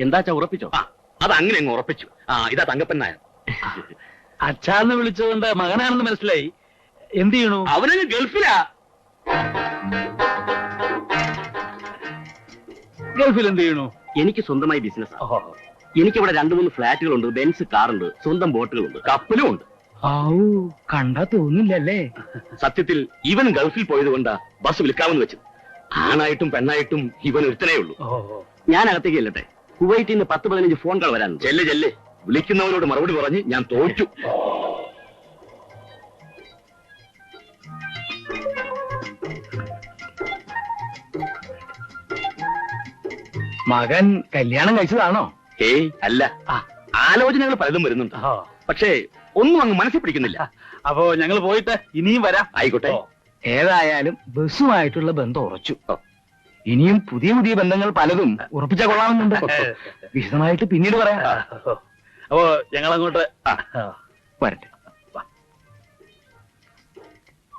എന്താച്ചാ ഉറപ്പിച്ചോ? അത് അങ്ങനെ അങ്ങ് ഉറപ്പിച്ചു. ഇതാ തങ്കപ്പൻ നായർ. അച്ഛാന്ന് വിളിച്ചതുകൊണ്ട് മകനാണെന്ന് മനസ്സിലായി. എന്ത് ചെയ്യണു? അവനങ്ങ് ഗൾഫിലാ. ഗൾഫിൽ എന്ത് ചെയ്യണു? എനിക്ക് സ്വന്തമായി ബിസിനസ്. എനിക്കിവിടെ 2-3 ഫ്ലാറ്റുകളുണ്ട്, ബെൻസ് കാറുണ്ട്, സ്വന്തം ബോട്ടുകളുണ്ട്, കപ്പലും ഉണ്ട്. കണ്ടാ തോന്നില്ലല്ലേ? സത്യത്തിൽ ഇവൻ ഗൾഫിൽ പോയത് കൊണ്ടാ ബസ് വിൽക്കാമെന്ന് വെച്ചത്. ആണായിട്ടും പെണ്ണായിട്ടും ഇവൻ ഒരുത്തനേ ഉള്ളൂ. ഞാൻ അകത്തേക്ക് ചെല്ലട്ടെ. കുവൈറ്റിൽ നിന്ന് 10-15 ഫോൺ കോൾ വരാനുണ്ട്. ചെല്ല്. വിളിക്കുന്നവരോട് മറുപടി പറഞ്ഞ് ഞാൻ തോറ്റു. മകൻ കല്യാണം കഴിച്ചതാണോ? ഏയ് അല്ല, ആലോചനകൾ പലതും വരുന്നുണ്ട്. പക്ഷേ ഒന്നും അങ്ങ് മനസ്സിൽ പിടിക്കുന്നില്ല. അപ്പോ ഞങ്ങൾ പോയിട്ട് ഇനിയും വരാം. ആയിക്കോട്ടെ. ഏതായാലും ബസ്സുമായിട്ടുള്ള ബന്ധം ഉറച്ചു. ഇനിയും പുതിയ പുതിയ ബന്ധങ്ങൾ പലതും ഉറപ്പിച്ചാ കൊള്ളാമെന്നുണ്ട്. വിശദമായിട്ട് പിന്നീട് പറയാം. അപ്പോ ഞങ്ങളങ്ങോട്ട് വരട്ടെ.